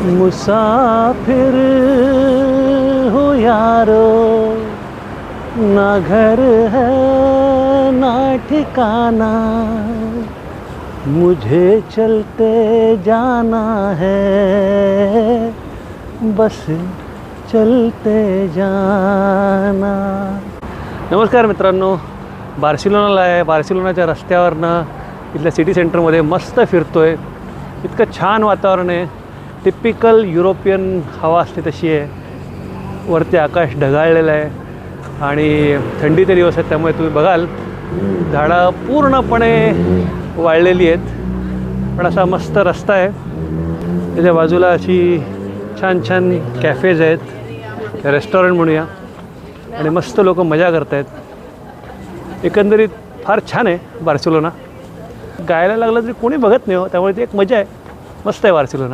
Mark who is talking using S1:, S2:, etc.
S1: मुसाफिर हो यारो, ना घर है ना ठिकाना, मुझे चलते जाना है, बस चलते जाना. नमस्कार मित्रांनो, बार्सिलोनाला आहे. बार्सिलोनाच्या रस्त्यावरनं इथल्या सिटी सेंटरमध्ये मस्त फिरतोय. इतकं छान वातावरण आहे. टिपिकल युरोपियन हवा असते तशी आहे. वरती आकाश ढगाळलेलं आहे आणि थंडीचे दिवस आहेत, त्यामुळे तुम्ही बघाल झाडं पूर्णपणे वाळलेली आहेत. पण असा मस्त रस्ता आहे. त्याच्या बाजूला अशी छान छान कॅफेज आहेत, रेस्टॉरंट म्हणूया, आणि मस्त लोक मजा करत आहेत. एकंदरीत फार छान आहे बार्सिलोना. गायला लागलं तरी कोणी बघत नाही हो, त्यामुळे ती एक मजा आहे. मस्त आहे बार्सिलोना.